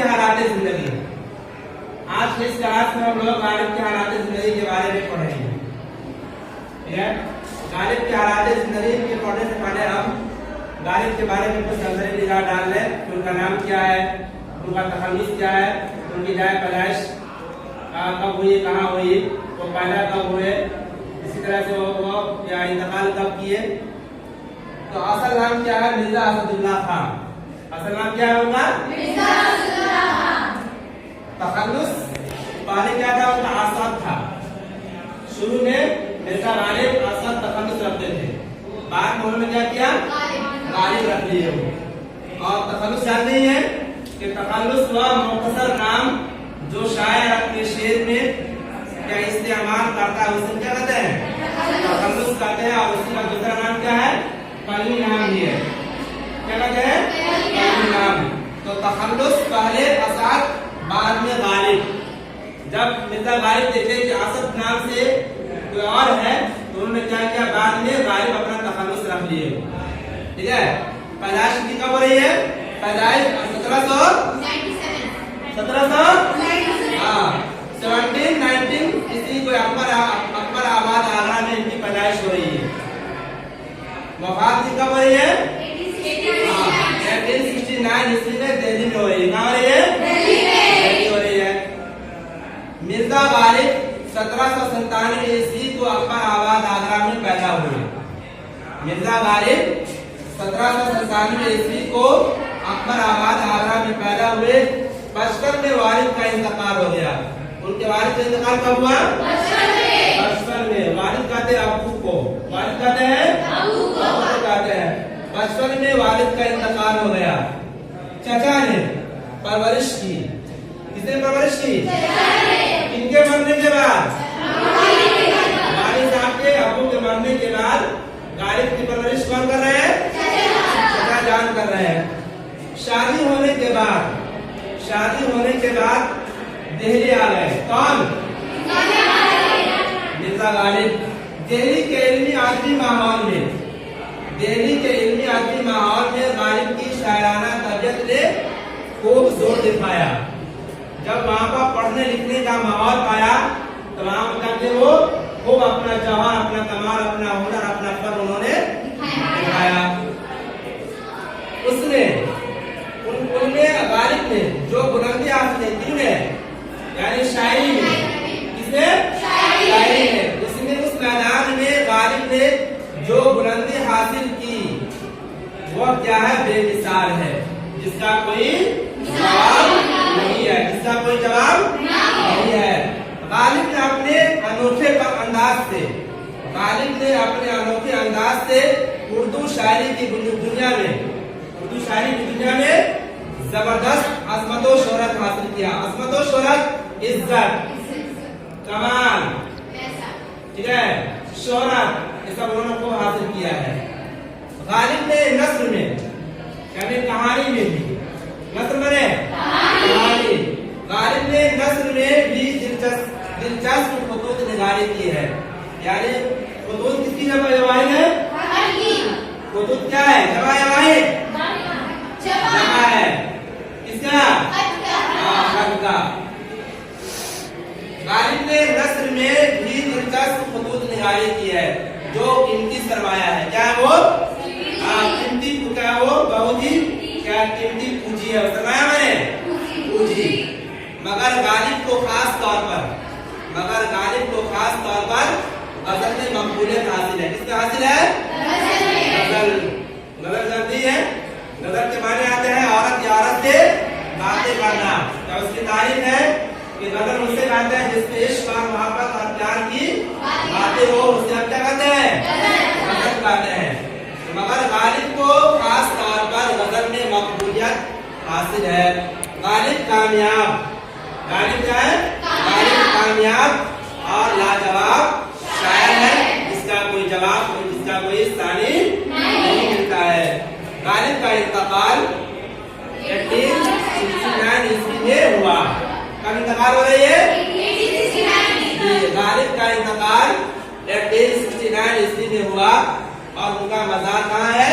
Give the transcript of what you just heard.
के हालात जिंदगी। आज के इस क्लास में हम लोग गालिब के हालात जिंदगी के बारे में पढ़ेंगे। ठीक है, गालिब के हालात जिंदगी के पढ़ने से पहले हम गालिब के बारे में कुछ जानकारी निगाह डाल लें कि उनका नाम क्या है, उनका तखल्लुस क्या है, उनकी जाए पैदाइश कब हुई, कहाँ हुई, वो पैदा कब हुए, इसी तरह से वो या इंतकाल कब किए। तो असल नाम क्या है? मिर्जा असदुल्लाह खान। असल नाम क्या है उनका? मिर्जा असदुल्लाह खान। तखल्लुस पहले क्या था? उनका असद था। शुरू में मिर्जा गालिब असद तखल्लुस रखते थे, बाद में उन्होंने क्या किया? गालिब रख लिए। और तखल्लुस जान नहीं है कि तखल्लुस वह मुख्तसर नाम जो शायर अपने शेर में क्या इस्तेमाल करता है उसे क्या कहते हैं? तखल्लुस कहते हैं। और उसका दूसरा नाम क्या है? पहली नाम ही है। क्या कहते हैं? पहली नाम। तो तखल्लुस पहले असद, बाद में गालिब। जब मिर्जा गालिब देखे कि असद नाम से कोई और है तो उन्होंने क्या किया? बाद में गालिब अपना तखल्लुस रख लिए। ठीक है, पैदाइश की कब हो रही है? पैदाइश 1719 ईस्वी को अकबर आबाद आगरा में इनकी पैदाइश हो रही है। वफात की कब हो रही है? 1869 ईस्वी में दिल्ली में हो रही है। कहाँ हो रही है? दिल्ली हो रही है। मिर्जा गालिब 1797 ईस्वी को अकबर आबाद आगरा में पैदा हुए। मिर्जा गालिब 1797 ईस्वी को अकबर आबाद आगरा में पैदा हुए। 55 में वालिद का इंतकाल हो गया। उनके वालिद का इंतकाल कब हुआ? 55 में। वालिद कहते हैं अबू को, वालिद कहते हैं अबू को कहते हैं। 55 में वालिद का इंतकाल हो गया। चचा ने परवरिश की। किसने परवरिश की? किनके मरने के बाद? वालिद साहब के, अबू के मरने के बाद गालिब की परवरिश कौन कर रहे हैं? चचा जान कर रहे हैं। शादी होने के बाद दिल्ली आ गए। कौन? मिर्जा गालिब। दिल्ली के इल्मी आदमी माहौल में गालिब की शायराना तबीयत ने खूब जोर दिखाया। जब वहाँ पर पढ़ने लिखने का माहौल पाया तो वहाँ पर वो खूब अपना जवान, अपना कमाल, अपना हुनर, अपना फन उन्होंने दिखाया। उसने उनमें गालिब ने जो बुलंदी हासिल की है, यानी शायरी में, किसने? शायरी में। उसने उस मैदान में गालिब ने जो बुलंदी हासिल की वो क्या है? बेमिसाल है, जिसका कोई जवाब नहीं है, जिसका कोई जवाब नहीं है। गालिब ने अपने अनोखे अंदाज से उर्दू शायरी की दुनिया में जबरदस्त अजमत और शोहरत हासिल किया। अजमत और शोहरत, इज्जत, कमाल, ठीक है, शोहरत, ये सब उन्होंने को हासिल किया है। गालिब ने नस्र में, यानी कहानी में भी, नस्र में कहानी, गालिब ने नस्र में भी दिलचस्प खुतूत निगारी की है। यानी खुतूत किसकी जमा वाहिद है? खुतूत क्या है? जमा वाहिद जमा है। किसका? खत का। गालिब ने नस्र में भी दिलचस्प खुतूत निगारी की है जो कीमती सरमाया है। क्या है वो? कीमती, क्या वो? बहुत ही क्या कीमती पूंजी है। सरमाया मैंने पूंजी। मगर गालिब को खास तौर पर गजल में मकबूलियत हासिल है। किसका हासिल है? गजल जानती है? गजल के माने आते हैं औरत या औरत से बातें करना। तो उसकी तारीफ है कि गजल उससे गाते हैं जिसमें इश्क और मोहब्बत और प्यार की बातें हो, उससे हम क्या कहते हैं? गजल गाते हैं। मगर गालिब को खास तौर पर गजल में मकबूलियत हासिल है। गालिब कामयाब, गालिब क्या है? गालिब कामयाब और लाजवाब शायर है जिसका कोई जवाब, जिसका कोई सानी नहीं मिलता है। गालिब का इंतकाल 1869 ईस्वी में हुआ। कब इंतकाल हो रही है? गालिब का इंतकाल 1869 ईस्वी में हुआ और उनका मज़ार कहाँ है?